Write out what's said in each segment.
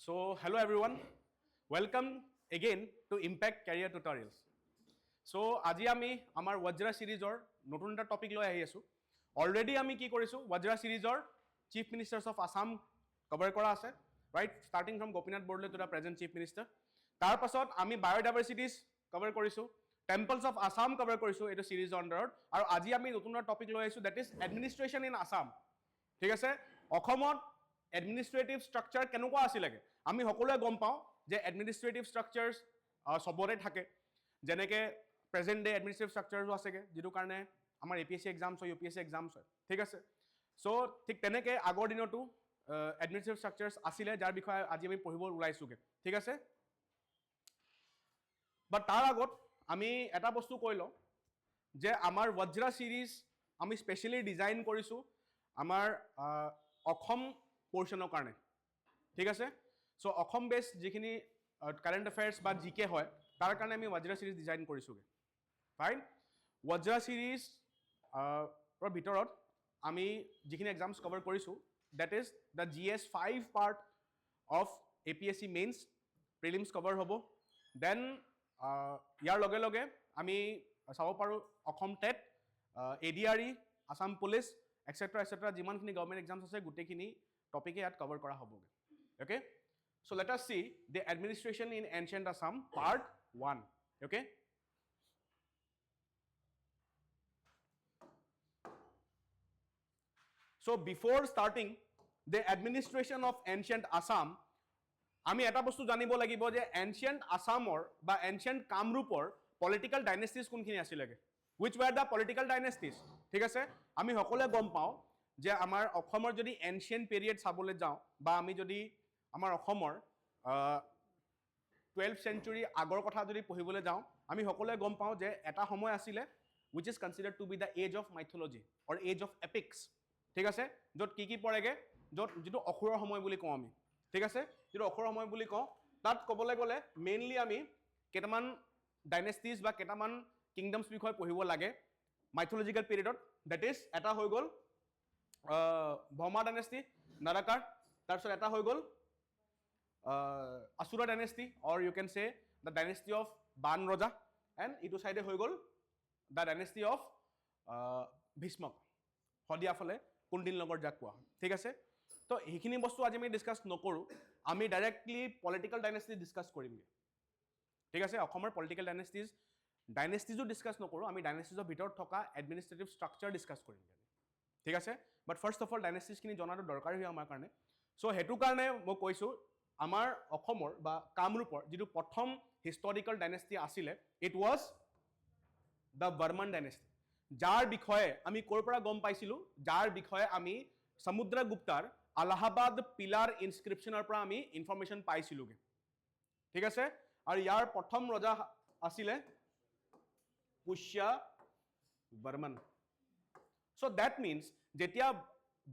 So, hello everyone. Welcome again to Impact Career Tutorials. So, আজি আমি আমাৰ Vajra series-ৰ নতুন এটা টপিক লৈ আহি আছো। অলৰেডি আমি কি কৰিছো Vajra series-ৰ Chief Ministers of Assam cover কৰা আছে, right? Starting from Gopinath Bordle to the present Chief Minister. তাৰ পাছত আমি biodiversities কভাৰ কৰিছো, Temples of Assam কভাৰ কৰিছো এইটো series-ৰ আন্ডাৰত, আৰু আজি আমি নতুন এটা টপিক লৈ আহিছো, that is administration in Assam. ঠিক আছে? অসমত এডমিনিষ্ট্ৰেটিভ ষ্ট্ৰাকচাৰ কেনেকুৱা আছিলেগে আমি সকলোৱে গম পাওঁ যে এডমিনিষ্ট্ৰেটিভ ষ্ট্ৰাকচাৰ্ছ সবৰে থাকে, যেনেকৈ প্ৰেজেণ্ট ডে এডমিনিষ্ট্ৰেটিভ ষ্ট্ৰাকচাৰ্ছো আছেগে, যিটো কাৰণে আমাৰ APSC এক্সামছ হয়, UPSC এক্সামছ হয়, ঠিক আছে? চ' ঠিক তেনেকৈ আগৰ দিনতো এডমিনিষ্ট্ৰেটিভ ষ্ট্ৰাকচাৰ্ছ আছিলে, যাৰ বিষয়ে আজি আমি পঢ়িব ওলাইছোগে, ঠিক আছে? বাট তাৰ আগত আমি এটা বস্তু কৈ লওঁ যে আমাৰ Vajra সিৰিজ আমি স্পেচিয়েলি ডিজাইন কৰিছোঁ আমাৰ অসম পৰ্চনৰ কাৰণে, ঠিক আছে? চ' অসম বেছ যিখিনি কাৰেণ্ট এফেয়াৰ্ছ বা জিকে হয় তাৰ কাৰণে আমি Vajra সিৰিজ ডিজাইন কৰিছোঁগে, ফাইন? Vajra সিৰিজ ভিতৰত আমি যিখিনি এক্সামছ কভাৰ কৰিছোঁ, that is the GS 5 part of APSC mains prelims cover হ'ব, দেন ইয়াৰ লগে লগে আমি চাব পাৰোঁ Assam TET, ADRE, Assam police etcetera যিমানখিনি গভৰ্ণমেণ্ট এক্সামছ আছে গোটেইখিনি টপিকে ইয়াত কভাৰ কৰা হ'বগৈ, okay? So' let us C the administration in ancient Assam part 1, okay? So' before starting the administration of ancient Assam আমি এটা বস্তু জানিব লাগিব যে এনচিয়েণ্ট আসামৰ বা এনচিয়েণ্ট কামৰূপৰ পলিটিকেল ডাইনেষ্টিজ কোনখিনি আছিলেগে, which were the political dynasties, ঠিক আছে? আমি সকলোৱে গম পাওঁ যে আমাৰ অসমৰ যদি এনচিয়েণ্ট পিৰিয়ড চাবলৈ যাওঁ বা আমি যদি আমাৰ অসমৰ 12th century আগৰ কথা যদি পঢ়িবলৈ যাওঁ আমি সকলোৱে গম পাওঁ যে এটা সময় আছিলে which is considered to be the age of mythology or age of epics, ঠিক আছে? য'ত কি পৰেগে, য'ত যিটো অসুৰৰ সময় বুলি কওঁ আমি, ঠিক আছে? যিটো অসুৰৰ সময় বুলি কওঁ তাত ক'বলৈ গ'লে মেইনলি আমি কেইটামান ডাইনেষ্টিজ বা কেইটামান কিংডমছ বিষয়ে পঢ়িব লাগে মাইথলজিকেল পিৰিয়ডত, ডেট ইজ এটা হৈ গ'ল ভৰ্মা ডাইনেষ্টি, নাৰাকাৰ, তাৰপিছত এটা হৈ গ'ল আসুৰা ডাইনেষ্টি অৰ ইউ কেন চে দ্য ডাইনেষ্টি অফ বান ৰজা, এণ্ড ইটো চাইডে হৈ গ'ল the dynasty of Bhishmak, Sadiya ফালে কুন্দিল নগৰ যাক কোৱা হয়, ঠিক আছে? তো সেইখিনি বস্তু আজি আমি ডিছকাছ নকৰোঁ, আমি ডাইৰেক্টলি পলিটিকেল ডাইনেষ্টি ডিছকাছ কৰিমগৈ, ঠিক আছে? অসমৰ পলিটিকেল ডাইনেষ্টিজো ডিছকাছ নকৰোঁ, আমি ডাইনেষ্টিজৰ ভিতৰত থকা এডমিনিষ্ট্ৰেটিভ ষ্ট্ৰাকচাৰ ডিছকাছ কৰিমগৈ, ঠিক আছে? বাট ফাৰ্ষ্ট অফ অল ডাইনেষ্টিজখিনি জনাটো দৰকাৰী হয় আমাৰ কাৰণে। চ' সেইটো কাৰণে মই কৈছোঁ আমাৰ অসমৰ বা কামৰূপৰ যিটো প্ৰথম হিষ্টৰিকেল ডাইনেষ্টি আছিলে it was the Varman dynasty, যাৰ বিষয়ে আমি ক'ৰ পৰা গম পাইছিলোঁ, যাৰ বিষয়ে আমি সমুদ্ৰগুপ্তাৰ আলাহাবাদ পিলাৰ ইনস্ক্ৰিপশ্যনৰ পৰা আমি ইনফৰ্মেশ্যন পাইছিলোঁগৈ, ঠিক আছে? আৰু ইয়াৰ প্ৰথম ৰজা আছিলে পুষ্য বৰ্মন। চ' ডেট মিনছ যেতিয়া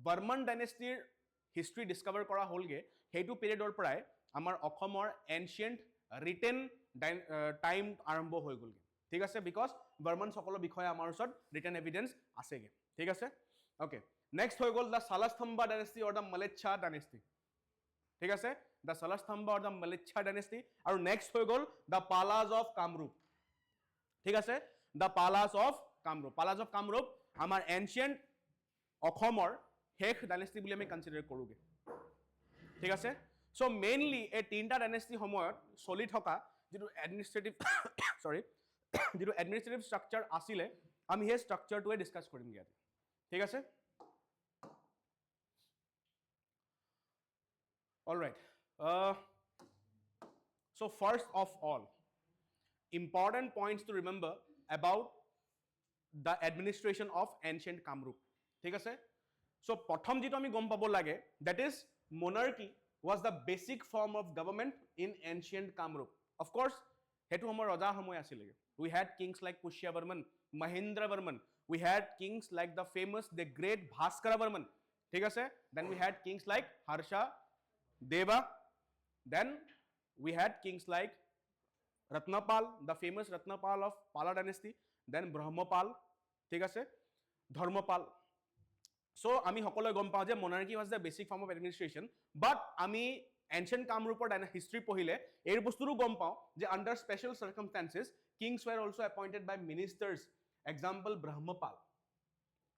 বৰ্মন ডাইনেষ্টিৰ হিষ্ট্ৰী ডিছকভাৰ কৰা হ'লগৈ সেইটো পিৰিয়ডৰ পৰাই আমাৰ অসমৰ এনচিয়েণ্ট ৰিটেন টাইম আৰম্ভ হৈ গ'লগৈ, ঠিক আছে? বিকজ বৰ্মনসকলৰ বিষয়ে আমাৰ ওচৰত ৰিটেন এভিডেঞ্চ আছেগৈ, ঠিক আছে? অ'কে, নেক্সট হৈ গ'ল the Salastambha dynasty or the Mlechchha dynasty, ঠিক আছে? The Salastambha or the Mlechchha dynasty, আৰু নেক্সট হৈ গ'ল দ্য পালাজ অফ কামৰূপ, ঠিক আছে? The Palas of Kamarupa, Palas of Kamarupa আমাৰ এনচিয়েণ্ট অসমৰ শেষ ডাইনেষ্টি বুলি আমি কনচিডাৰ কৰোঁগৈ, ঠিক আছে? চ' মেইনলি এই তিনিটা ডাইনেষ্টিৰ সময়ত চলি থকা যিটো এডমিনিষ্ট্ৰেটিভ যিটো এডমিনিষ্ট্ৰেটিভ ষ্ট্ৰাকচাৰ আছিলে আমি সেই ষ্ট্ৰাকচাৰটোৱে ডিছকাছ কৰিমগৈ ইয়াতে, ঠিক আছে? All right, so' first of all important points to remember about the administration of ancient Kamrup, ঠিক আছে? So প্ৰথম যেটো আমি গম পাব লাগে that is monarchy was the basic form of government in ancient Kamrup. Of course হেতু সময় ৰজা সময় আছিলেগে, we had kings like Pushya Varman, Mahendra Varman, we had kings like the famous the great Bhaskara Varman, ঠিক আছে? Then we had kings like Harsha Deva, then we had kings like Ratnapal, the famous Ratnapal of Pala dynasty, then Brahmapal, ঠিক আছে? Dharmapal. চ' আমি সকলোৱে গম পাওঁ যে monarchy was the basic form of administration, but আমি ancient কামৰূপৰ history পঢ়িলে এই বস্তুটো গম পাওঁ যে under special circumstances kings were also appointed by ministers, example Brahmapala.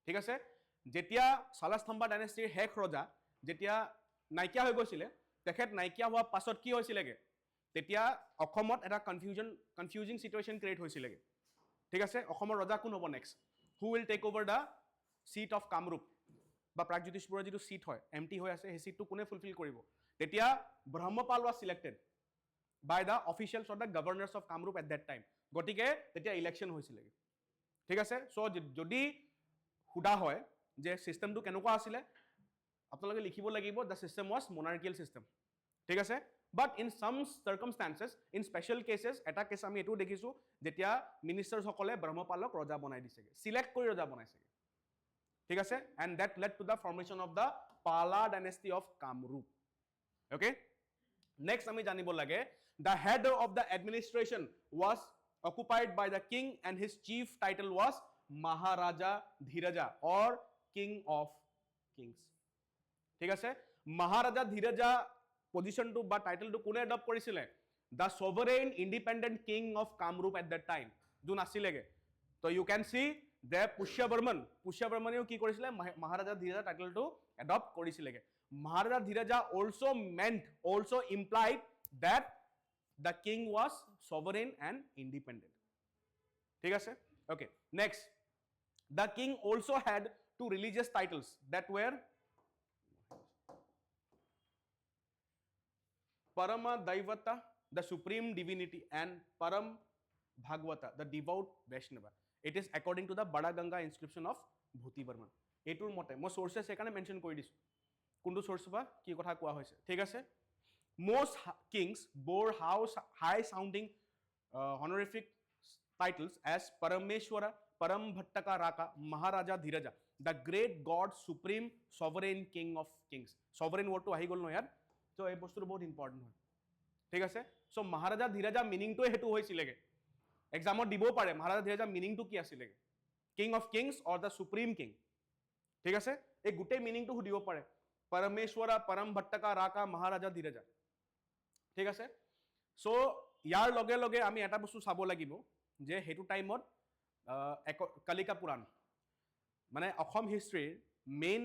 ঠিক আছে, যেতিয়া শালস্তম্ভ ডাইনেষ্টিৰ শেষ ৰজা যেতিয়া নাইকিয়া হৈ গৈছিলে, তেখেত নাইকিয়া হোৱাৰ পাছত কি হৈছিলেগে, তেতিয়া অসমত এটা কনফিউজিং চিটুৱেশ্যন ক্ৰিয়েট হৈছিলেগে। ঠিক আছে, অসমৰ ৰজা কোন হ'ব next, who will take over the seat of Kamrup বা প্ৰাগজ্যোতিষপুৰৰ যিটো চিট হয় এমটি হৈ আছে, সেই চিটটো কোনে ফুলফিল কৰিব। তেতিয়া Brahmapala was selected by the officials of the governors of Kamarupa at that time. গতিকে তেতিয়া ইলেকশ্যন হৈছিলেগে। ঠিক আছে, চ' যদি সোধা হয় যে চিষ্টেমটো কেনেকুৱা আছিলে, আপোনালোকে লিখিব লাগিব দ্য চিষ্টেম ৱাজ মনাৰ্কিয়েল চিষ্টেম। ঠিক আছে, বাট ইন চাম চাৰ্কামষ্টান্সেছ, ইন স্পেচিয়েল কেচেছ, এটা কেছ আমি এইটোও দেখিছোঁ যেতিয়া মিনিষ্টাৰ্ছসকলে ব্ৰহ্মপালক ৰজা বনাই দিছেগে, চিলেক্ট কৰি ৰজা বনাইছেগে। ঠিক আছে, and that led to the formation of the Pala dynasty of Kamarupa. Okay, next আমি জানিব লাগে the head of the administration was occupied by the king and his chief title was Maharaja Dhiraja or King of Kings. ঠিক আছে, Maharaja Dhiraja পজিশনটো বা টাইটেলটো কোনে adopt কৰিছিলে, the sovereign independent king of Kamrup at that time, যোন আছিলেগে। তো U can see যে পুষ্যবৰ্মনেও কি কৰিছিলে, মহাৰাজা ধীৰাজা টাইটেলটো এডপ্ট কৰিছিলেগে। Maharaja Dhiraja also implied that the king was sovereign and independent. ঠিক আছে, okay, next, the king also had two religious titles that were Parama Daivata, the supreme divinity, and Param Bhagavata, the devout Vaishnava. It is according to the Bada Ganga inscription of Bhuti Barman. এইটোৰ মতে মই সোৰ্চেছ সেইকাৰণে mention কৰি দিছোঁ কোনটো সোৰ্চ বা কি কথা কোৱা হৈছে। ঠিক আছে, most kings bore high sounding honorific titles as Parameshwara, Parambhattaka Raka, Maharaja Dhiraja, the great god, supreme sovereign king of kings. Sovereign word to আহি গ'ল ন ইয়াত, তো এই বস্তুটো বহুত ইম্পৰ্টেণ্ট হয়। ঠিক আছে, চ' মহাৰাজা ধীৰাজা মিনিংটোৱে সেইটো হৈছিলেগে, এক্সামত দিবও পাৰে মহাৰাজা ধীৰাজা মিনিংটো কি আছিলেগে, king of kings or the supreme king. ঠিক আছে, এই গোটেই মিনিংটো সুধিব পাৰে, পৰমেশ্বৰা, পৰমভট্টকা, ৰাকা, মহাৰাজা ধীৰাজা। ঠিক আছে, চ' ইয়াৰ লগে লগে আমি এটা বস্তু চাব লাগিব যে সেইটো টাইমত কালিকা পুৰাণ মানে অসম হিষ্ট্ৰীৰ মেইন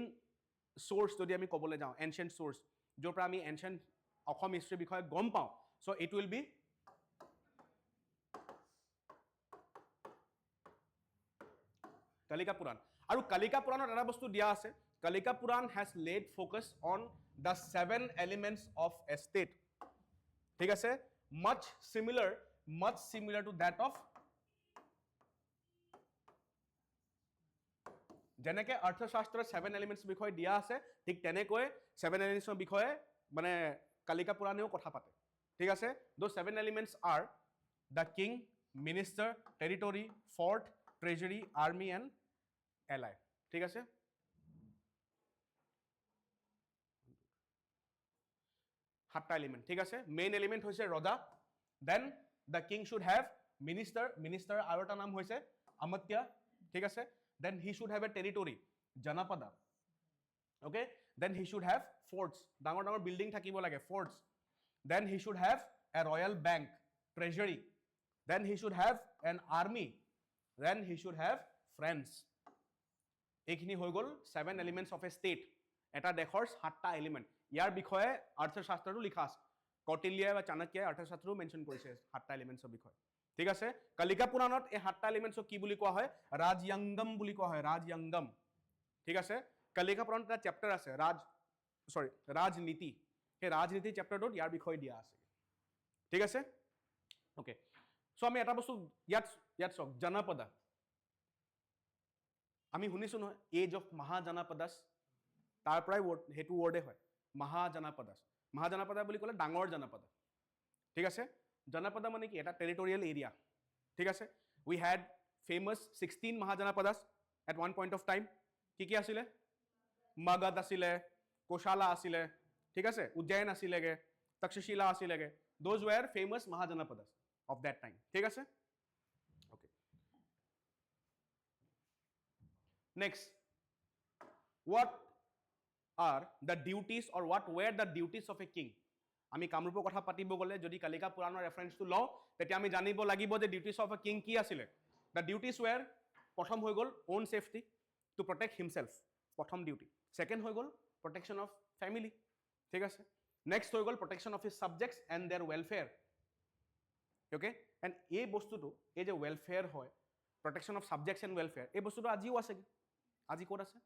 চ'ৰ্চ যদি আমি ক'বলৈ যাওঁ, এনচিয়েণ্ট চ'ৰ্চ য'ৰ পৰা আমি এনচিয়েণ্ট অসম হিষ্ট্ৰীৰ বিষয়ে গম পাওঁ, so' it will be Kalika Purana. আৰু কালিকা পুৰাণত এটা বস্তু দিয়া আছে, Kalika Purana has laid focus on the 7 elements of a state. ঠিক আছে, much similar to that of যেনেকে অৰ্থশাস্ত্ৰৰ 7 এলিমেণ্টছ বিষয়ে দিয়া আছে, ঠিক তেনেকৈ 7 এলিমেণ্টছৰ বিষয়ে মানে কালিকা পুৰাণেও কথা পাতে। ঠিক আছে, those 7 elements are the king, minister, territory, fort, treasury, army and ally. ঠিক আছে, সাতটা এলিমেণ্ট। ঠিক আছে, মেইন এলিমেণ্ট হৈছে ৰজা, then the king should have minister আৰু এটা নাম হৈছে আমত্য। ঠিক আছে, then he should have a territory, janapada. Okay, then he should have forts, ডাঙৰ ডাঙৰ বিল্ডিং থাকিব লাগে, forts. Then he should have a royal bank, treasury. Then he should have an army, then he should have friends. এইখিনি হৈ গ'ল 7 elements of a state, এটা দেশৰ 7টা element. ইয়াৰ বিষয়ে অৰ্থশাস্ত্ৰটো লিখা আছে, কৌটিল্যই বা চাণক্যই অৰ্থশাস্ত্ৰও মেনশ্যন কৰিছে 7টা এলিমেণ্টছৰ বিষয়ে। ঠিক আছে, কালিকা পুৰাণত এই 7টা এলিমেণ্টছক কি বুলি কোৱা হয়, ৰাজয়ংগম বুলি কোৱা হয়, ৰাজয়ংগম। ঠিক আছে, কালিকা পুৰাণত এটা চেপ্টাৰ আছে ৰাজনীতি, সেই ৰাজনীতি চেপ্টাৰটোত ইয়াৰ বিষয়ে দিয়া আছে। ঠিক আছে, অ'কে, চ' আমি এটা বস্তু ইয়াত চাওক, জনপদা আমি শুনিছোঁ নহয়, এজ অফ মহাজনপদাছ, তাৰ পৰাই সেইটো ৱৰ্ডে হয় মহাজনপদাছ। মহাজনপদা বুলি ক'লে ডাঙৰ জনপদা। ঠিক আছে, জনপদা মানে কি, এটা টেৰিটৰিয়েল এৰিয়া। ঠিক আছে, উই হেড ফেমাছ 16 মহাজনপদাছ at one point of time. কি কি আছিলে, মগধ আছিলে, কোশালা আছিলে, ঠিক আছে, উজ্জয়ন আছিলেগে, তক্ষশিলা আছিলেগে, দোজ ৱেৰ ফেমাছ মহাজনপদাছ অফ দেট টাইম। ঠিক আছে, okay, next, what are the duties or what were the duties of a king? আমি কামৰূপৰ কথা পাতিব গ'লে যদি কালিকা পুৰাণৰ ৰেফাৰেন্সটো লওঁ তেতিয়া আমি জানিব লাগিব যে ডিউটিছ অফ এ কিং কি আছিলে দ্য ডিউটিছ ৱেৰ প্ৰথম হৈ গ'ল ওন সেফটি টু প্ৰটেক্ট হিমসেল্ফ প্ৰথম ডিউটি সেকেন্ড হৈ গ'ল প্ৰটেকশ্যন অফ ফ্যামিলি ঠিক আছে নেক্সট হৈ গ'ল protection of his subjects and their welfare okay and এই বস্তুটো এই যে ৱেলফেয়াৰ হয় protection of subjects and welfare এই বস্তুটো আজিও আছে আজি ক'ত আছে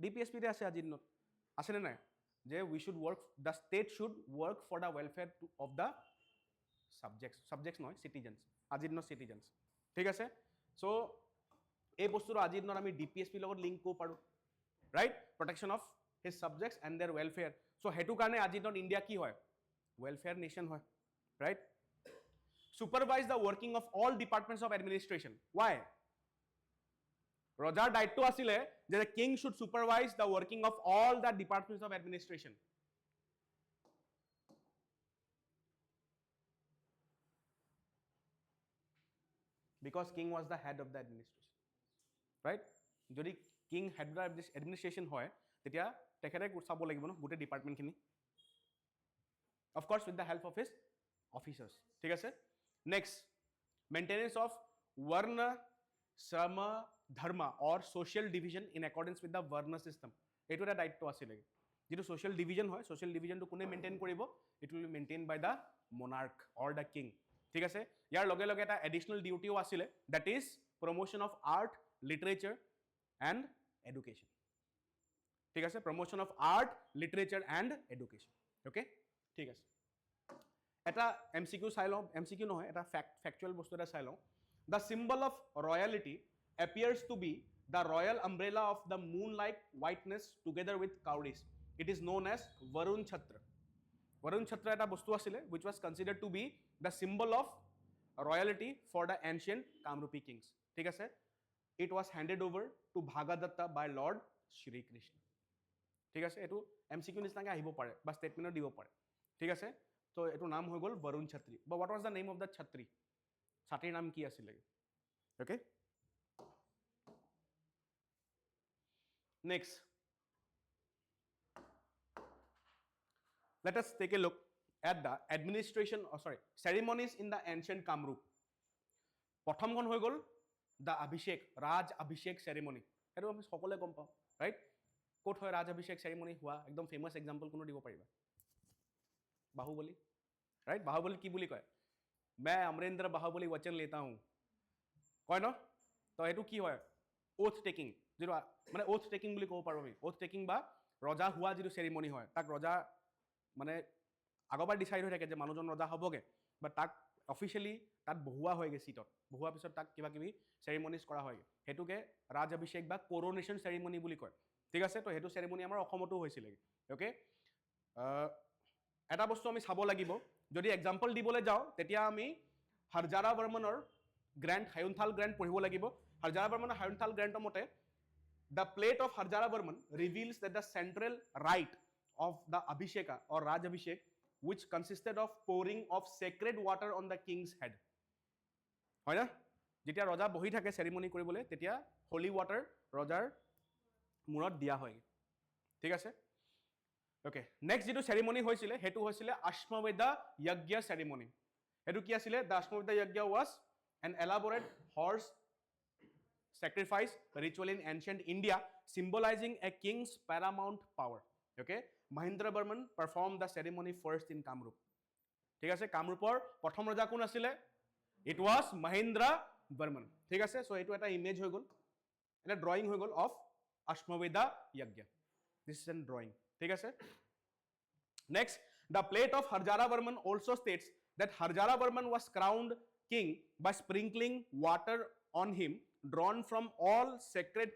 ডিপিএছপিতে আছে আজিৰ দিনত আছেনে নাই যে we should work the state should work for the welfare of the subjects নহয় citizens আজিৰ দিনৰ citizens ঠিক আছে সো এই বস্তুটো আজিৰ দিনত আমি ডিপিএছপি লগত লিংক কৰিব পাৰো right protection of his subjects and their welfare so হেতু কাৰণে আজিৰ দিনত ইণ্ডিয়া কি হয় welfare nation হয় right supervise the working of all departments of administration why ৰজাৰ দায়িত্ব আছিলে যে the king should supervise the working of all the departments of administration because king was the head of the administration right যদি king head of the administration হয় তেতিয়া তেখেতে চাব লাগিব ন গোটে ডিপাৰ্টমেন্ট খিনি of course with the help of his officers ঠিক আছে next maintenance of varna sama dharma or social division in accordance with the varna system etu eta daitto asile jetu social division hoy social division to kune maintain koribo it will be maintained by the monarch or the king ঠিক আছে ইয়াৰ লগে লগে এটা additional duty O asile that is promotion of art literature and education ঠিক আছে promotion of art literature and education okay ঠিক আছে এটা এমসিকিউ চাই লওঁ এমসিকিউ নহয় এটা ফ্যাক্টুয়াল বস্তু এটা চাই লওঁ the symbol of royalty appears to be the royal umbrella of the moon-like whiteness together with cowries it is known as varun chhatra eta bostu asile which was considered to be the symbol of royalty for the ancient Kamrupi kings ঠিক আছে it was handed over to Bhagadatta by Lord Shri Krishna ঠিক আছে এটো MCQ নিচিনাকে আহিব পাৰে বা স্টেটমেন্টত দিব পাৰে ঠিক আছে তো এটো নাম হৈ গ'ল বৰুণ ছাত্ৰী but what was the name of that ছাত্ৰী ছাত্ৰীৰ নাম কি আছিল okay next let us take a look at the administration ceremonies in the ancient Kamrup প্ৰথমখন হৈ গ'ল the abhishek raj abhishek ceremony এটো আমি সকলে গম পাওঁ right কোট হয় raj abhishek ceremony হোৱা একদম ফেমাস এক্সাম্পল কোনো দিব পাৰিবা বাহুবলী right বাহুবলী কি বুলি কয় मैं अमरेंद्र बाहुबली वचन लेता हूं কয় ন তো এটো কি হয় ওথ টেকিং যেটো মানে ওথ টেকিং বুলি কব পাৰো আমি ওথ টেকিং বা ৰজা হোৱা যেটো সেৰেমনি হয় তাক ৰজা মানে আগবাৰ ডিসাইড হৈ থাকে যে মানুহজন ৰজা হবগে বা তাক অফিশিয়ালি তাত বহুৱা হয়গে সিটত বহুৱা পিছত তাক কিবা কিবি সেৰেমনিজ কৰা হয় হেতুকে ৰাজ অভিষেক বা কোৰোনেশন সেৰেমনি বুলি কয় ঠিক আছে তো হেতু সেৰেমনি আমাৰ অসমতো হৈছিল ওকে এটা বস্তু আমি চাব লাগিব যদি এক্সাম্পল দিবলৈ যাও তেতিয়া আমি হৰজাৰা বৰ্মনৰ গ্ৰ্যান্ড হায়ুনথাল গ্ৰ্যান্ড পঢ়িব লাগিব হৰজাৰা বৰ্মনৰ হায়ুনথাল গ্ৰ্যান্ডৰ মতে the plate of Harjara Varman reveals that the central rite of the Abhisheka or Raj Abhishek which consisted of pouring of sacred water on the king's head হয় না যেতিয়া ৰজা বহি থাকে সেৰেমনি কৰিবলৈ তেতিয়া হোলি ওয়াটাৰ ৰজাৰ মূৰত দিয়া হয় ঠিক আছে Okay, next যেটো ceremony হৈছিলে হেতু হৈছিলে Ashwamedha Yagya ceremony. হেতু কি আছিল? The Ashwamedha Yagya was an elaborate horse sacrifice ritual in ancient India symbolizing a king's paramount power. Okay, Mahendra Barman performed the ceremony first in Kamrup. ঠিক আছে কামৰূপৰ প্ৰথম ৰজা কোন আছিল? It was Mahendra Barman. ঠিক আছে সো এটো এটা ইমেজ হৈ গল এটা ড্ৰয়িং হৈ গল of Ashwamedha Yagya. This is a drawing. ঠিক আছে next the plate of Harjara Varman also states that Harjara Varman was crowned king by sprinkling water on him drawn from all sacred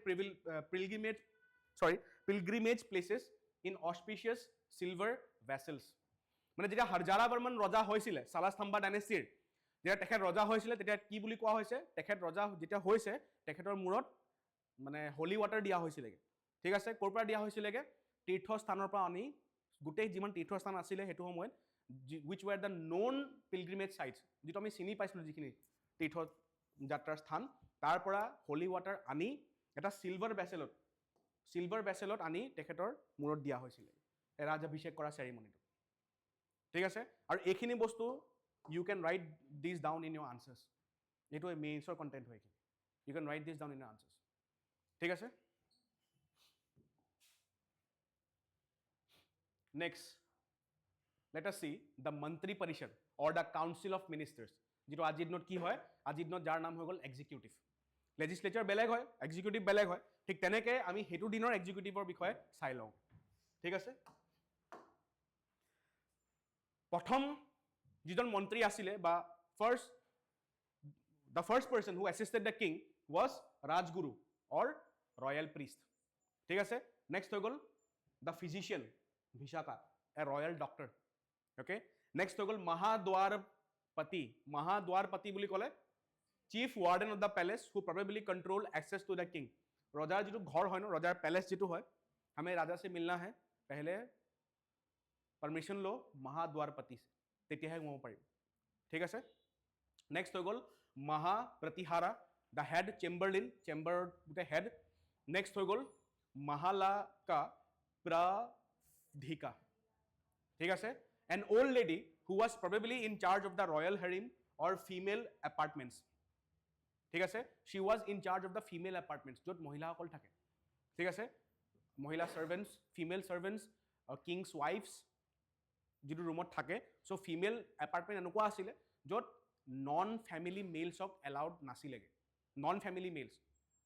pilgrimage places in auspicious silver vessels মানে যেতিয়া Harjara Varman ৰজা হৈছিল সালাস্তম্ভা ডাইনেষ্টিৰ যেতিয়া তেখেত ৰজা হৈছিল তেতিয়া কি বুলি কোৱা হৈছে তেখেত ৰজা যেতিয়া হৈছে তেখেতৰ মূৰত মানে হোলি ওয়াটাৰ দিয়া হৈছিল ঠিক আছে ক'ৰ পৰা দিয়া হৈছিল তীৰ্থস্থানৰ পৰা আনি গুটেই যিমান তীৰ্থস্থান আছিল হেতু সময়ত which were the known pilgrimage sites যেটো আমি চিনি পাইছিলো যিখিনি তীৰ্থ যাত্ৰাৰ স্থান তাৰ পৰা হোলি ওয়াটাৰ আনি এটা সিলভাৰ ভেসেলত চিলভাৰ বেচেলত আনি তেখেতৰ মূৰত দিয়া হৈছিলে ৰাজাভিষেক কৰা চেৰিমনিটো ঠিক আছে আৰু এইখিনি বস্তু you can write this down in your answers এইটো মেইনছৰ কণ্টেণ্ট হয় এইখিনি you can write this down in your answers ঠিক আছে next let us see the মন্ত্ৰী পৰিষদ or the council of ministers যেটো আজিৰ দিনত কি হয় আজিৰ দিনত যাৰ নাম হৈ গ'ল এক্সিকিউটিভ লেজিসলেচাৰ বেলেগ হয় এক্সিকিউটিভ বেলেগ হয় ঠিক তেনেকৈ আমি হেতু দিনৰ এক্সিকিউটিভৰ বিষয়ে চাই লওঁ ঠিক আছে প্ৰথম যিজন মন্ত্ৰী আছিলে বা the first person who assisted the king was Rajguru or royal priest ঠিক আছে নেক্সট হৈ গ'ল the physician Vishaka a royal doctor okay next হৈ গ'ল মহাদ্বাৰপতি বুলি ক'লে chief warden of the palace who probably control access to the king ৰজাৰ যিটো ঘৰ হয় ন ৰজাৰ প্যালেচ যিটো হয় हमें राजा से मिलना है पहले परमिशन लो महाद्वारपति से তেতিয়াহে সোমাব পাৰিব ঠিক আছে নেক্সট হৈ গ'ল মহাপ্ৰতিহাৰা the head chamberlain chamber the head next হৈ গ'ল মহালাকা প্ৰাধিকা ঠিক আছে an old lady who was probably in charge of the royal harem or female apartments ঠিক আছে she was in charge of the female apartments য'ত মহিলাসকল থাকে ঠিক আছে মহিলা servants female servants king's wives যিটো ৰুমত থাকে সো ফিমেল এপাৰ্টমেণ্ট এনেকুৱা আছিলে য'ত নন ফ্যামিলি মেলছক এলাউড নাছিলেগে নন ফ্যামিলি মেলছ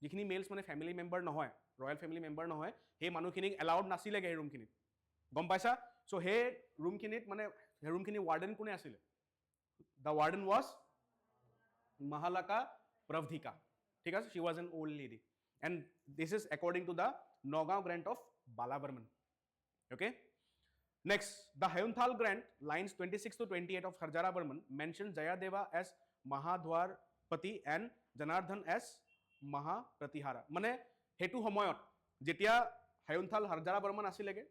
যিখিনি মেলছ মানে ফ্যামিলি মেম্বাৰ নহয় ৰয়েল ফ্যামিলি মেম্বাৰ নহয় সেই মানুহখিনিক এলাউড নাছিলেগে এই ৰুমখিনিত গম পাইছা সো সেই ৰুমখিনিত মানে সেই ৰুমখিনি ৱাৰ্ডেন কোনে আছিলে দ্য ৱাৰ্ডেন ৱাজ মহালাকা প্ৰভধিকা ঠিক আছে she was an old lady and this is according to the Nagaon grant of Balabarman okay next the Hayunthal grant lines 26 to 28 of Harjara Barman mentions Jayadeva as Mahadwarpati and Janardhan as Mahapratihara মানে হেতু সময়ত যেতিয়া Hayunthal Harjara Barman আছিলেগে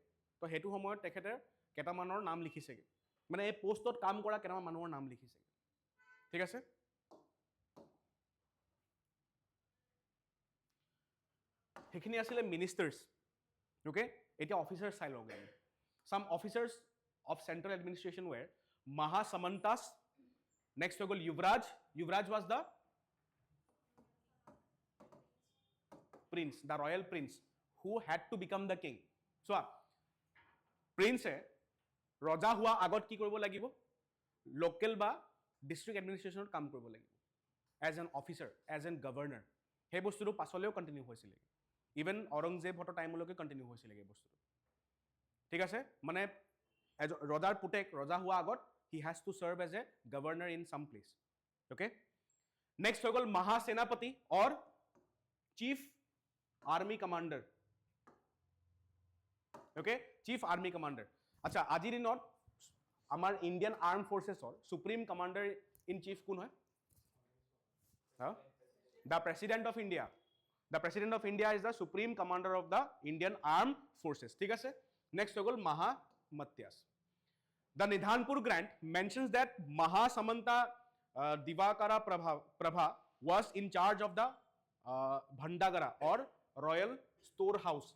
তো হেতু সময়ত তেখেতে কেটামানৰ নাম লিখিছেগে মানে এই পোষ্টত কাম কৰা কেটামান মানুহৰ নাম লিখিছেগে ঠিক আছে সেইখিনি আছিলে মিনিষ্টাৰ্ছ ওকে এতিয়া অফিচাৰ্ছ চাই লওঁগে আমি some officers of central administration were Mahasamantas next হৈ গ'ল Yuvraj was the prince the royal prince who had to become the king so prince ৰজা হোৱা আগত কি কৰিব লাগিব লোকেল বা ডিস্ট্ৰিক্ট এডমিনিষ্ট্ৰেশ্যনত কাম কৰিব লাগিব as an officer as an governor সেই বস্তুটো পাছলৈও কন্টিনিউ হৈছিল ইভেন অৰংজেব হতৰ টাইমলৈকে কন্টিনিউ হৈছিল এই বস্তুটো ঠিক আছে মানে ৰজাৰ পুতেক ৰজা হোৱা আগত he has to serve as a governor in some place okay next হৈ গ'ল মহাসেনাপতি or chief army commander okay chief army commander আচ্ছা আজিৰ দিনত আমাৰ ইণ্ডিয়ান আৰ্ম ফোৰ্সেছৰ সুপ্ৰিম কমান্ডাৰ ইন চিফ কোন হয় the president of India is the supreme commander of the Indian armed forces ঠিক আছে next হৈ গ'ল Mahamathyas the Nidhanpur grant mentions that Mahasamanta Divakara Prabha was in charge of the Bhandagara or royal storehouse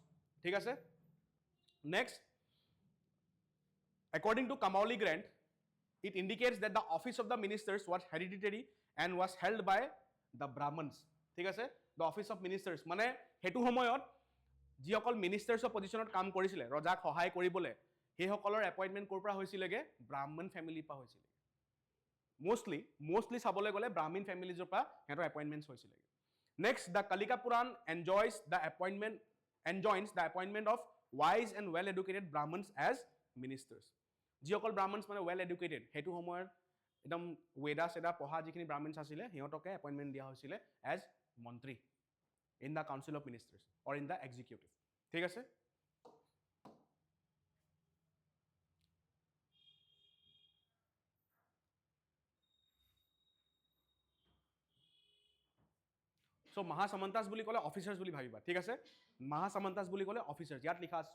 ঠিক আছে next according to Kamauli grant it indicates that the office of the ministers was hereditary and was held by the Brahmins ঠিক আছে the office of ministers মানে হেতু সময়ত যিসকল মিনিষ্টাৰ্ছৰ পজিশনত কাম কৰিছিলে ৰজাক সহায় কৰিবলৈ সেইসকলৰ এপইণ্টমেণ্ট ক'ৰ পৰা হৈছিলেগে ব্ৰাহ্মণ ফেমিলিৰ পৰা হৈছিলে মোষ্টলি চাবলৈ গ'লে ব্ৰাহ্মণ ফেমিলিজৰ পৰা সিহঁতৰ এপইণ্টমেণ্টছ হৈছিলেগে next the Kalika Purana enjoins the appointment of wise and well educated Brahmins as ministers যিসকল ব্ৰাহ্মণছ মানে well educated হেতু সময়ত একদম বেদা সেদা পঢ়া যিখিনি ব্ৰাহ্মণছ আছিলে সিহঁতকে এপইণ্টমেণ্ট দিয়া হৈছিলে as মন্ত্ৰী in the council of ministers or in the executive ঠিক আছে সো মহাসামন্তাস বুলি ক'লে অফিচাৰ্ছ বুলি ভাবিবা ঠিক আছে মহাসামন্তাস বুলি ক'লে অফিচাৰ্ছ ইয়াত লিখা আছে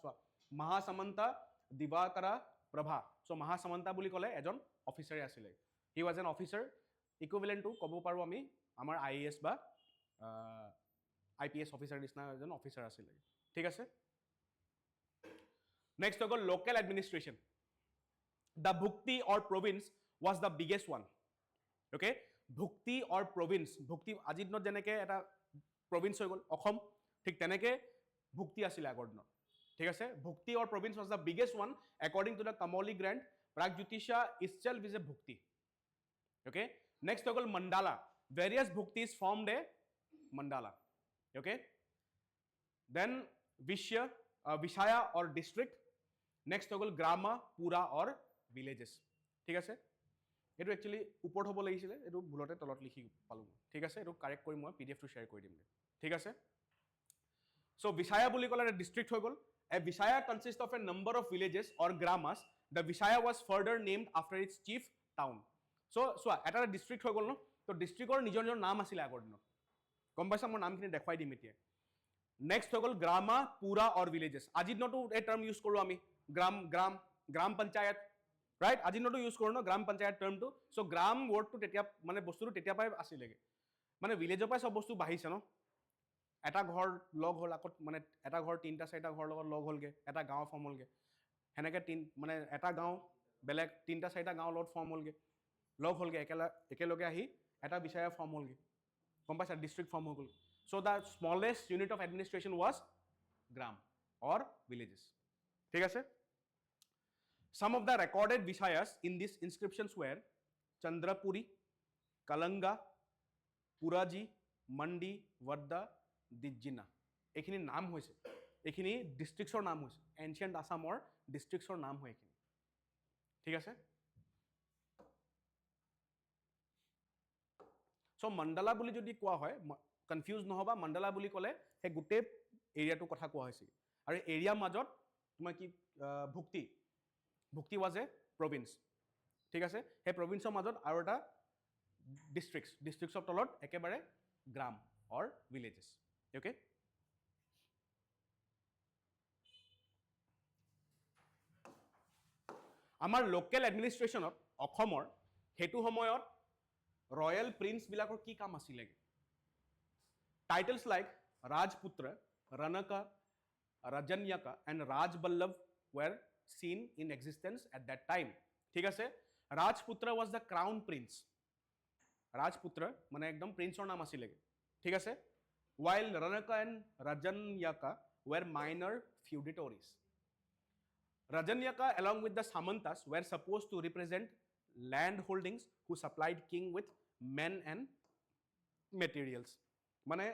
মহাসামন্তা দিবাকৰা প্ৰভা সো মহাসামন্তা বুলি ক'লে এজন অফিচাৰে আছিলে he was an officer equivalent to ক'ব পাৰো আমি আমাৰ আইএএছ বা আইপিএছ অফিচাৰ নিচিনা এজন অফিচাৰ আছিলে ঠিক আছে নেক্সট হৈ গ'ল local administration the bhukti or province was the biggest one okay bhukti or province bhukti আজিৰ দিনত যেনেকৈ এটা প্ৰভিন্স হৈ গ'ল অসম ঠিক তেনেকৈ ভুক্তি আছিলে আগৰ দিনত ঠিক আছে bhukti or province was the biggest one according to the Kamauli grant Pragjyotisha itself is a bhukti okay next হৈ গ'ল mandala various bhuktis formed a mandala okay then vishaya or district next হৈ গ'ল grama pura or villages ঠিক আছে এইটো actually ওপৰত হ'ব লাগিছিলে এইটো ভুলতে তলত লিখি পালো ঠিক আছে এইটো কাৰেক্ট কৰি মই pdf টো শ্বেয়াৰ কৰি দিম ঠিক আছে so vishaya বুলি ক'লে ডিস্ট্ৰিক্ট হৈ গ'ল a vishaya consists of a number of villages or gramas the vishaya was further named after its chief town so এটা ডিস্ট্ৰিক্ট হৈ গ'ল ন তো ডিস্ট্ৰিক্টৰ নিজৰ নিজৰ নাম আছিল আগৰ দিনত গম পাইছা মই নামখিনি দেখুৱাই দিম এতিয়া নেক্সট হৈ গ'ল গ্ৰামা পুৰা অৰ ভিলেজেছ আজিৰ দিনতো এই টাৰ্ম ইউজ কৰোঁ আমি গ্ৰাম পঞ্চায়ত ৰাইট আজিৰ দিনতো ইউজ কৰোঁ ন গ্ৰাম পঞ্চায়ত টাৰ্মটো চ' গ্ৰাম ৱৰ্ডটো তেতিয়া মানে বস্তুটো তেতিয়াৰ পৰাই আছিলেগে মানে ভিলেজৰ পৰাই চব বস্তু বাঢ়িছে ন এটা ঘৰ লগ হ'ল আকৌ মানে এটা ঘৰ তিনিটা চাৰিটা ঘৰৰ লগত লগ হ'লগৈ এটা গাঁও ফৰ্ম হ'লগৈ সেনেকৈ মানে এটা গাঁও বেলেগ তিনিটা চাৰিটা গাঁৱৰ লগত ফৰ্ম হ'লগৈ লগ হ'লগৈ একেলগে আহি এটা বিচাৰে ফৰ্ম হ'লগৈ গম পাইছা ডিষ্ট্ৰিক্ট ফৰ্ম হৈ গ'ল so' the smallest unit of administration was grama or villages ঠিক আছে some of the recorded vishayas in these inscriptions were chandrapuri kalanga puraji mandi vadda dijjina এইখিনি নাম হৈছে এইখিনি ডিষ্ট্ৰিক্টছৰ নাম হৈছে এনচিয়েণ্ট আসামৰ ডিষ্ট্ৰিক্টছৰ নাম হয় এইখিনি ঠিক আছে চ' মণ্ডলা বুলি যদি কোৱা হয় কনফিউজ নহবা মণ্ডলা বুলি ক'লে সেই গোটেই এৰিয়াটোৰ কথা কোৱা হৈছে আৰু এৰিয়াৰ মাজত তোমাৰ কি ভুক্তি ৱাজ এ প্ৰভিন্স ঠিক আছে সেই প্ৰভিন্সৰ মাজত আৰু এটা ডিষ্ট্ৰিক্টছৰ তলত একেবাৰে গ্ৰাম অৰ ভিলেজেছ অ'কে আমাৰ লোকেল এডমিনিষ্ট্ৰেশ্যনত অসমৰ সেইটো সময়ত ৰয়েল প্ৰিন্সবিলাকৰ কি কাম আছিলেগে titles like Rajaputra Ranaka Rajanyaka and Rajavallabha were seen in existence at that time ঠিক আছে ৰাজপুত্ৰ was the crown prince ৰাজপুত্ৰ মানে একদম প্ৰিন্সৰ নাম আছিলেগে ঠিক আছে while ranaka and rajanyaka were minor feudatories rajanyaka along with the samantas were supposed to represent land holdings who supplied king with men and materials মানে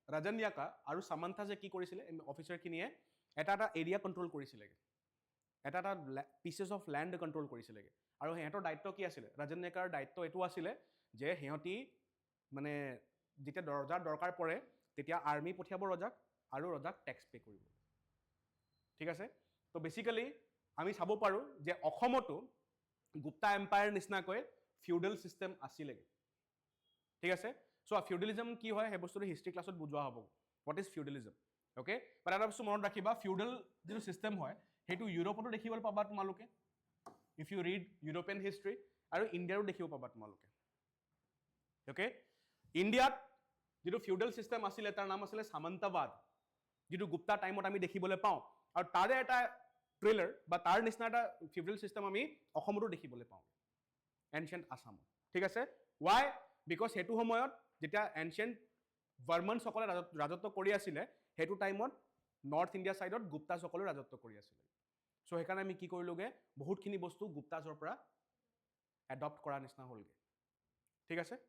rajanyaka আৰু samantha যে কি কৰিছিলে অফিচাৰ খিনিয়ে এটা এৰিয়া কন্ট্ৰোল কৰিছিলেগে এটা পিচেছ অফ লেণ্ড কণ্ট্ৰল কৰিছিলেগে আৰু সিহঁতৰ দায়িত্ব কি আছিলে ৰাজন্যকাৰ দায়িত্ব এইটো আছিলে যে সিহঁতি মানে যেতিয়া ৰজাৰ দৰকাৰ পৰে তেতিয়া আৰ্মি পঠিয়াব ৰজাক আৰু ৰজাক টেক্স পে' কৰিব ঠিক আছে তো বেচিকেলি আমি চাব পাৰোঁ যে অসমতো গুপ্তা এম্পায়াৰ নিচিনাকৈ ফিউডেল ছিষ্টেম আছিলেগে ঠিক আছে চ' ফিউডেলিজম কি হয় সেই বস্তুটো হিষ্ট্ৰী ক্লাছত বুজোৱা হ'ব হোৱাট ইজ ফিউডেলিজম অ'কে বাট এটা বস্তু মনত ৰাখিবা ফিউডেল যিটো ছিষ্টেম হয় সেইটো ইউৰোপতো দেখিবলৈ পাবা তোমালোকে if you read European history আৰু ইণ্ডিয়াৰো দেখিব পাবা তোমালোকে অ'কে ইণ্ডিয়াত যিটো ফিউডেল ছিষ্টেম আছিলে তাৰ নাম আছিলে সামন্তবাদ যিটো গুপ্তা টাইমত আমি দেখিবলৈ পাওঁ আৰু তাৰে এটা ট্ৰেইলাৰ বা তাৰ নিচিনা এটা ফিউডেল ছিষ্টেম আমি অসমতো দেখিবলৈ পাওঁ এনচিয়েণ্ট আছামত ঠিক আছে ৱাই বিকজ সেইটো সময়ত যেতিয়া এনচিয়েণ্ট বাৰ্মানসকলে ৰাজত্ব কৰি আছিলে সেইটো টাইমত নৰ্থ ইণ্ডিয়া ছাইডত গুপ্তাসকলে ৰাজত্ব কৰি আছিলে চ' সেইকাৰণে আমি কি কৰিলোগে বহুতখিনি বস্তু গুপ্তাজৰ পৰা এডপ্ট কৰা নিচিনা হ'লগে ঠিক আছে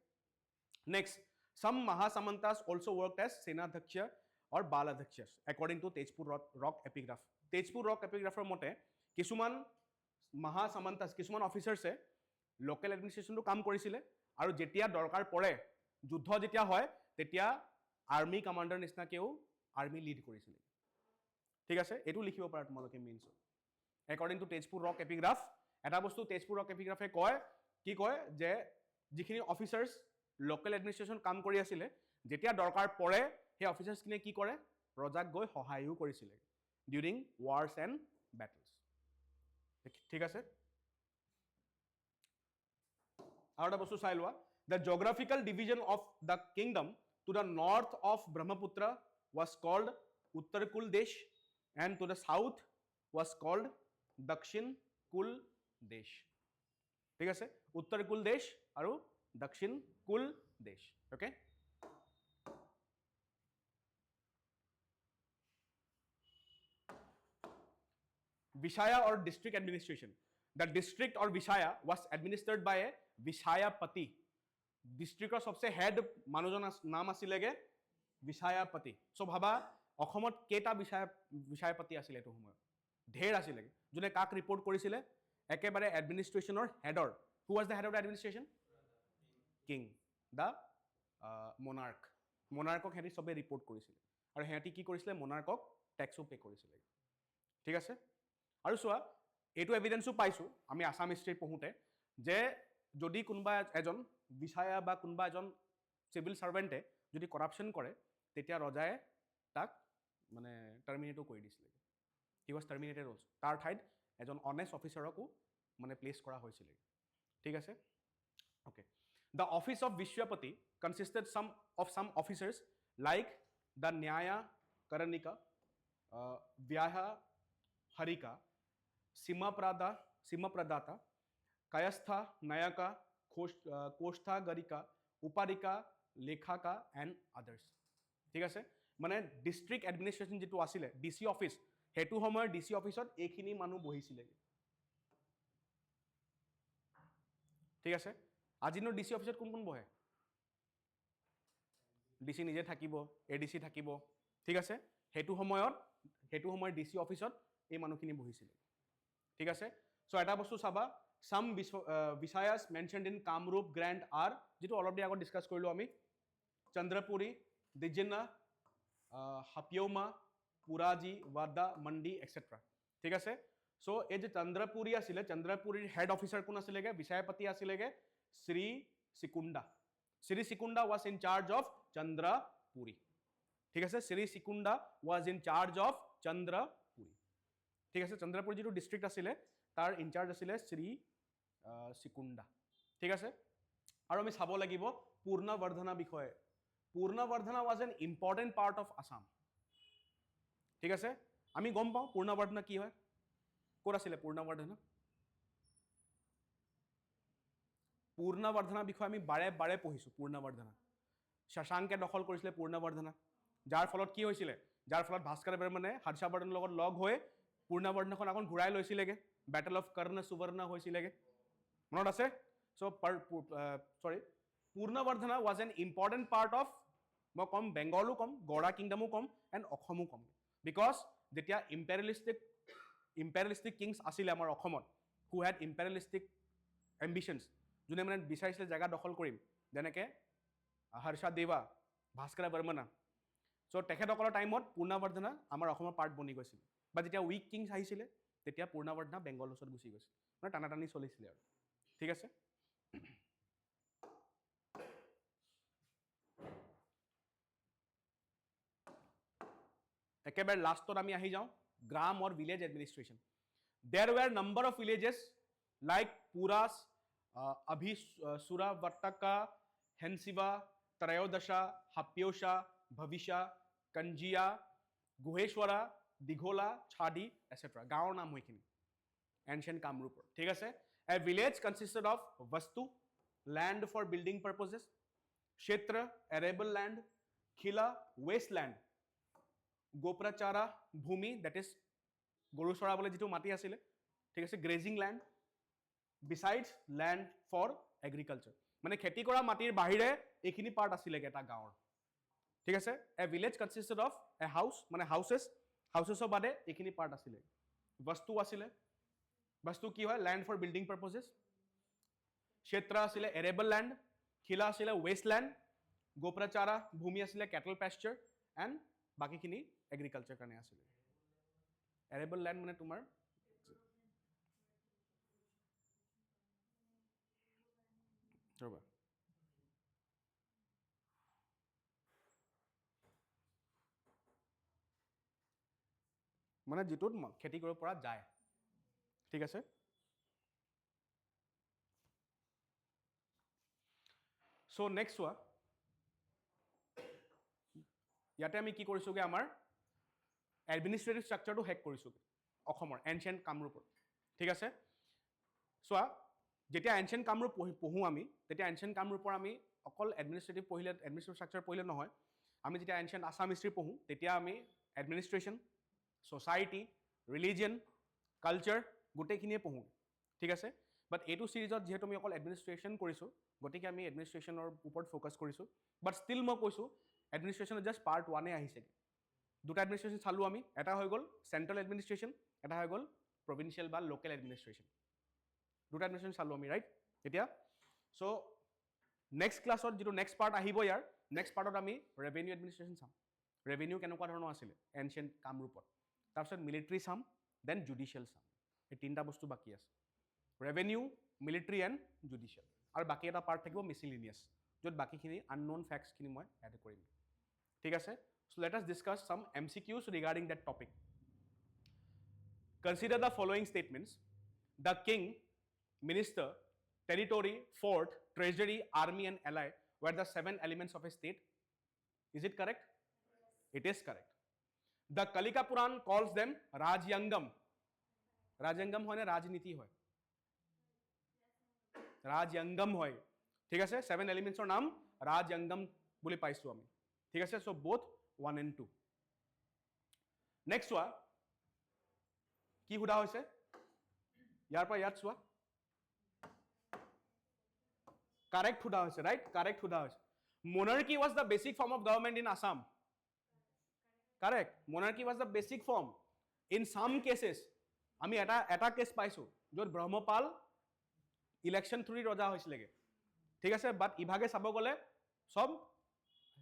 next some Mahasamantas also worked as Senadhaksha or Baladhaksha according to Tejpur rock epigraph Tejpur rock epigraphৰ মতে কিছুমান মহাসামন্তাস কিছুমান অফিচাৰ্ছে লোকেল এডমিনিষ্ট্ৰেশ্যনটো কাম কৰিছিলে আৰু যেতিয়া দৰকাৰ পৰে যুদ্ধ যেতিয়া হয় তেতিয়া আৰ্মি কমাণ্ডাৰ নিচিনাকেও আৰ্মি লিড কৰিছিলে ঠিক আছে এইটো লিখিব পাৰা তোমালোকে means according to Tezpur rock epigraph এটা বস্তু তেজপুৰ ৰক এপিগ্ৰাফে কি কয় যে যিখিনি অফিচাৰ্ছ লোকেল এডমিনিষ্ট্ৰেশ্যন কাম কৰি আছিলে যেতিয়া দৰকাৰ পৰে সেই অফিচাৰ্ছখিনিয়ে কি কৰে ৰজাক গৈ সহায়ো কৰিছিলে ডিউৰিং ৱাৰ্ছ এণ্ড বেটলছ ঠিক আছে আৰু এটা বস্তু চাই লোৱা the geographical division of the kingdom to the north of Brahmaputra was called Uttar Kul Desh, and to the south was called Dakshin Kul Desh. ঠিক আছে, উত্তৰ কুল দেশ আৰু দক্ষিণ কুল দেশ. Okay? Vishaya or district administration. The district or Vishaya was administered by a Vishayapati. Districtৰ সবচে head মানুহজনৰ নাম আছিলেগে Vishayapati. So ভাবা অসমত কেইটা Vishayapati আছিল এটো সময়ত? ঢেৰ আছিলেগে. যোনে কাক ৰিপৰ্ট কৰিছিলে? একেবাৰে এডমিনিষ্ট্ৰেশ্যনৰ হেডৰ. Who was the head of the administration? King, the monarch. Monarchক হেঁতি সবে ৰিপৰ্ট কৰিছিলে. আৰু হেঁতি কি কৰিছিলে? monarchক টেক্সও পে কৰিছিলে. ঠিক আছে? আৰু চোৱা, এইটো এভিডেন্সও পাইছো আমি আসাম হিষ্ট্ৰী পঢ়োতে যে যদি কোনোবা এজন বিষয়া বা কোনোবা এজন সিভিল সাৰ্ভেন্টে যদি কৰাপশন কৰে তেতিয়া ৰজায়ে তাক মানে টাৰ্মিনেটও কৰি দিছিলে. হি ওয়াজ টাৰ্মিনেটেড অলসো. তাৰ ঠাইত এজন অনেষ্ট অফিচাৰকো মানে প্লেস কৰা হৈছিল. ঠিক আছে? Okay. The office of Vishwapati consisted of some officers like the Nyaya Karanika, Vyaha Harika, Sima Pradata, Kayastha Nayaka, Koshtha Garika, Uparika, Lekhaka and others. ঠিক আছে? মানে ডিস্ট্রিক্ট এডমিনিষ্ট্ৰেশ্যন যেটো আছিলে ডিসি অফিস, হেতু সময়ৰ ডিসি অফিসত এইখিনি মানুহ বহিছিলে. ঠিক আছে? আজিনো ডিসি অফিসত কোন কোন বহে? ডিসি নিজে থাকিব, এডিসি থাকিব. ঠিক আছে? হেতু সময়ৰ ডিসি অফিসত এই মানুহখিনি বহিছিলে. ঠিক আছে? সো এটা বস্তু চাবা, some Vishayas mentioned in Kamrup Grant are, যেটো অলপ দি আগত ডিসকাস কৰিলো আমি, Chandrapuri, Dijina, Hapioma, Puraji, Wada, Mandi, etc. ঠিক আছে? সো এই যে চন্দ্ৰপুৰী আছিলে, চন্দ্ৰপুৰীৰ হেড অফিচাৰ কোন আছিলেগে? বিশায়পতি আছিলেগে Shri সিকুণ্ডা. Shri সিকুণ্ডা was in charge of Chandrapuri. ঠিক আছে? Shri সিকুণ্ডা was in charge of Chandrapuri. ঠিক আছে? চন্দ্ৰপুৰ যেটো ডিস্ট্ৰিক্ট আছিলে তাৰ ইনচাৰ্জ আছিলে শ্ৰী সিকুণ্ডা. ঠিক আছে? আৰু আমি চাব লাগিব পূৰ্ণবৰ্ধনা বিষয়ে. পূৰ্ণবৰ্ধনা was an important part of Assam. ঠিক আছে? আমি গম পাওঁ পূৰ্ণবৰ্ধনা কি হয়? ক'ত আছিলে পূৰ্ণবৰ্ধনা? পূৰ্ণবৰ্ধনা বিষয়ে আমি বাৰে বাৰে পঢ়িছো. পূৰ্ণবৰ্ধনা শশাংকে দখল কৰিছিলে পূৰ্ণবৰ্ধনা, যাৰ ফলত কি হৈছিলে? যাৰ ফলত ভাস্কৰ বৰ্মনে হৰ্ষবৰ্ধনৰ লগত লগ হৈ পূৰ্ণবৰ্ধনাখন এখন ঘূৰাই লৈছিলেগে. বেটেল অফ কৰ্ণ সুবৰ্ণ হৈছিলেগে. মনত আছে? So Purnavardhana was an important part of, মই কম বেংগলো কম, গড়া কিংডমো কম এণ্ড অসমো কম. বিকজ যেতিয়া imperialistic kings আছিলে আমাৰ অসমত, who had imperialistic ambitions, যোনে মানে বিচাৰিছিলে জাগা দখল কৰিম, যেনেকে হৰ্ষদেৱা, ভাস্কৰ বৰ্মনা. সো তেখেতসকলৰ টাইমত পূৰ্ণবৰ্ধনা আমাৰ অসমৰ পাৰ্ট বনি গৈছিল. বা যেতিয়া উইক কিংছ আহিছিলে তেতিয়া পূৰ্ণবৰ্ধনা বেংগলৰ ওচৰত গুচি গৈছিল. মানে টানাটানি চলিছিলে আৰু. ঠিক আছে? একেবাৰে লাষ্টত আমি আহি যাওঁ গ্ৰাম or village administration. There were number of villages like Puras, Abhisuravataka, Hensiva, Trayodasha, Hapiosha, Bhavisha, Kanjia, Guheshwara, Dighola, Chadi, etc. গাঁৱৰ নাম হৈখিনি ancient Kamrupৰ. ঠিক আছে? A village consisted of Vastu, land for building purposes, Kshetra, arable land, Khila, wasteland, Goprachara, Bhumi, that is গৰু চৰাবলৈ যেটো মাটি আছিলে, ঠিক আছে, grazing land, besides land for agriculture. মানে খেতি কৰা মাটিৰ বাহিৰে এইখিনি পাৰ্ট আছিলেগে এটা গাঁৱৰ. ঠিক আছে? A village consisted of a house, মানে হাউসেছৰ বাদে এইখিনি পাৰ্ট আছিলে. বস্তু আছিলে, বস্তু কি হয়? land for building purposes. ক্ষেত্ৰ আছিলে arable land, খিলা আছিলে wasteland, গোপ্ৰচাৰা ভূমি আছিলে cattle pasture, and বাকিখিনি agriculture কাৰণে আছিলে. arable land মানে তোমাৰ ৰবা মানে যেটোত খেতি কৰিব পৰা যায়. ঠিক আছে? সো নেক্সট চোৱা, ইয়াতে আমি কি কৰিছোগে আমাৰ এডমিনিষ্ট্ৰেটিভ ষ্ট্ৰাকচাৰটো হেক কৰিছোঁ অসমৰ এনচিয়েণ্ট কামৰূপৰ ঠিক আছে চোৱা যেতিয়া এনচিয়েণ্ট কামৰূপ পঢ়োঁ আমি তেতিয়া এনচিয়েণ্ট কামৰূপৰ আমি অকল এডমিনিষ্ট্ৰেটিভ পঢ়িলে এডমিনিষ্ট্ৰেটিভ ষ্ট্ৰাকচাৰ পঢ়িলে নহয় আমি যেতিয়া এনচিয়েণ্ট আছাম হিষ্ট্ৰী পঢ়োঁ তেতিয়া আমি এডমিনিষ্ট্ৰেশ্যন ছ'চাইটি ৰিলিজিয়ন কালচাৰ গোটেইখিনিয়ে পঢ়োঁ ঠিক আছে বাট এইটো ছিৰিজত যিহেতু আমি অকল এডমিনিষ্ট্ৰেশ্যন কৰিছোঁ গতিকে আমি এডমিনিষ্ট্ৰেশ্যনৰ ওপৰত ফ'কাছ কৰিছোঁ বাট ষ্টিল মই কৈছোঁ এডমিনিষ্ট্ৰেশ্যনৰ জাষ্ট পাৰ্ট 1 আহিছেগৈ দুটা এডমিনিষ্ট্ৰেশ্যন চালোঁ আমি এটা হৈ গ'ল চেণ্ট্ৰেল এডমিনিষ্ট্ৰেশ্যন এটা হৈ গ'ল প্ৰভিন্সিয়েল বা লোকেল এডমিনিষ্ট্ৰেশ্যন দুটা এডমিনিষ্ট্ৰেশ্যন চালোঁ আমি ৰাইট এতিয়া চ' নেক্সট ক্লাছত যিটো নেক্সট পাৰ্ট আহিব ইয়াৰ নেক্সট পাৰ্টত আমি ৰেভিনিউ এডমিনিষ্ট্ৰেশ্যন চাম ৰেভিনিউ কেনেকুৱা ধৰণৰ আছিলে এনচিয়েণ্ট কামৰূপত তাৰপিছত মিলিটাৰী চাম দেন জুডিচিয়েল চাম এই তিনিটা বস্তু বাকী আছে ৰেভিনিউ মিলিটাৰী এণ্ড জুডিচিয়েল আৰু বাকী এটা পাৰ্ট থাকিব মিছিলিনিয়াছ য'ত বাকীখিনি আননোন ফেক্টছখিনি মই এড কৰিম ঠিক আছে চ' লেট আছ ডিছকাছ চাম MCQs regarding that topic consider the following statements the king minister territory fort treasury army and ally were the 7 elements of a state is it correct it is correct the kalika puran calls them rajyangam hoy na rajniti hoy rajyangam hoy ঠিক আছে 7 elements or naam rajyangam boli paisu ami ঠিক আছে so both 1 and 2 next one কি হুদা হৈছে ইয়াৰ পৰা ইয়াত চোৱা correct huda hoise right correct huda hoise monarchy was the basic form of government in Assam correct monarchy was the basic form in some cases ami eta case paisu jor brahmopal election through roja hoisilege ঠিক আছে but ibhage sabo gole sob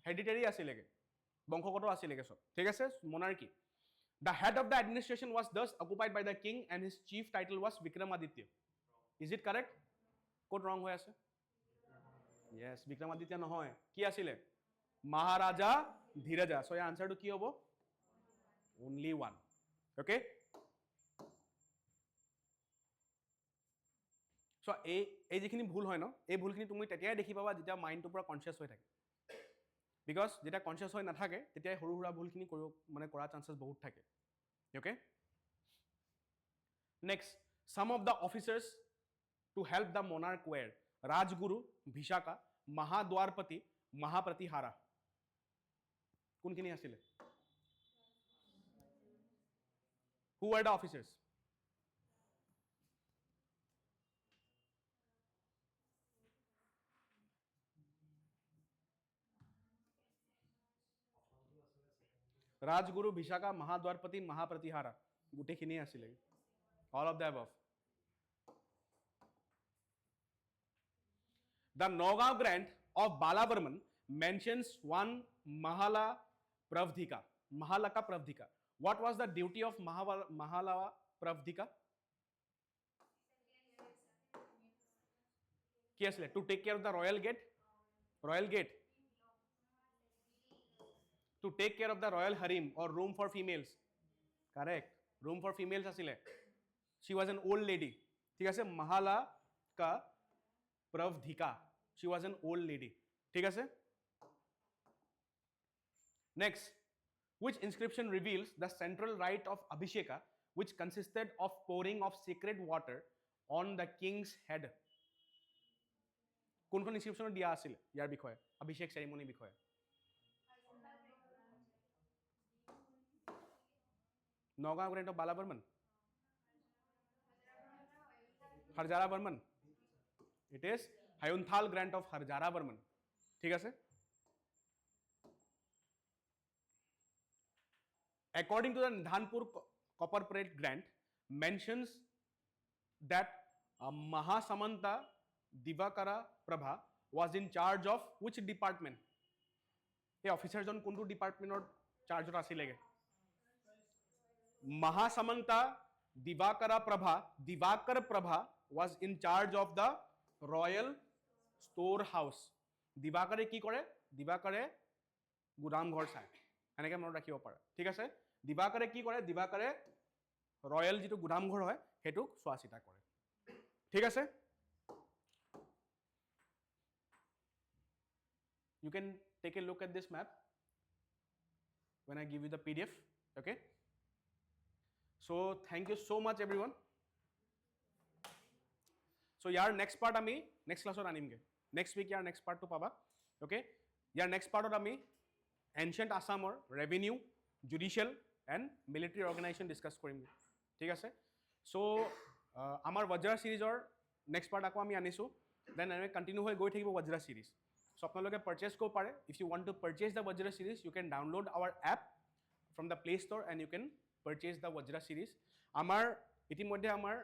hereditary asilege bonghogoto asilege sob ঠিক আছে monarchy the head of the administration was thus occupied by the king and his chief title was Vikramaditya is it correct code wrong hoy ase yes Vikramaditya নহয় কি আছিলে মহাৰাজা ধীৰজা so ইয়াৰ আনসাৰটো কি হ'ব only one okay so এই যিখিনি ভুল হয় ন এই ভুলখিনি তুমি তেতিয়াই দেখি পাবা যেতিয়া মাইণ্ডটো পুৰা কনসিয়াস হৈ থাকে বিকজ যেতিয়া কনসিয়াস হৈ নাথাকে তেতিয়া সৰু সৰু ভুলখিনি মানে কৰা চান্সেস বহুত থাকে okay next some of the officers to help the monarch were Rajguru भिशाका महाद्वारपति महाप्रतिहारा কোনখিনি আছিলে who were the officers Rajguru भिशाका महाद्वारपति महाप्रतिहारा গোটেইখিনি আছিলে all of the above The Nagaon grant of Balaburman mentions one Mahala Pravdhika. Mahalaka Pravdhika. What was the duty of Mahala Pravdhika? Ki asile to take care of the royal gate. Royal gate. To take care of the royal harem or room for females. Correct. Room for females asile. She was an old lady. ठीक है Mahala का Pravdhika. She was an old lady. ठीक है Next, which inscription reveals the central rite of Abhisheka, which consisted of pouring of sacred water on the king's head? কোনখন inscription দিয়া আছিল ইয়াৰ বিষয়ে অভিষেক সেৰেমনি বিষয়ে Nagaon grant of Balavarman Harjara Varman it is Hayunthal grant of Harjara Burman ঠিক আছে according to the Nidhanpur Copperplate grant mentions that Mahasamanta Divakara Prabha was in charge of which department এই অফিচাৰজন কোনটো ডিপাৰ্টমেন্টৰ চাৰ্জত আছিলেগে Mahasamanta Divakara Prabha Divakar Prabha was in charge of the royal storehouse দিবাকৰে কি কৰে দিবাকৰে গুদাম ঘৰ চাই এনেকৈ মনত ৰাখিব পাৰা ঠিক আছে দিবাকৰে কি কৰে দিবাকৰে ৰয়েল যিটো গুদাম ঘৰ হয় হেতু চোৱা চিতা কৰে ঠিক আছে you can take a look at this map when I give you the PDF okay So thank you so much everyone. So year next part আমি নেক্সট ক্লাছত আনিমগৈ নেক্সট উইক ইয়াৰ নেক্সট পাৰ্টটো পাবা অ'কে ইয়াৰ নেক্সট পাৰ্টত আমি ancient আছামৰ revenue judicial and military organisation discuss কৰিমগৈ ঠিক আছে চ' আমাৰ বজ্ৰা ছিৰিজৰ নেক্সট পাৰ্ট আকৌ আমি আনিছোঁ দেন আমি কণ্টিনিউ হৈ গৈ থাকিব বজ্ৰা ছিৰিজ চ' আপোনালোকে পাৰ্চেছ কৰিব পাৰে if you want to purchase the Bajra series you can download our app from the play store and you can purchase the Bajra series আমাৰ ইতিমধ্যে আমাৰ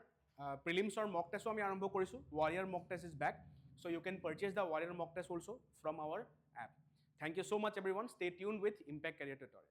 প্ৰিলিমছৰ মক টেষ্টো আমি আৰম্ভ কৰিছোঁ warrior mock test is back so' you can purchase the warrior mock test also' from our app thank you so' much everyone stay tune with Impact Career tutorials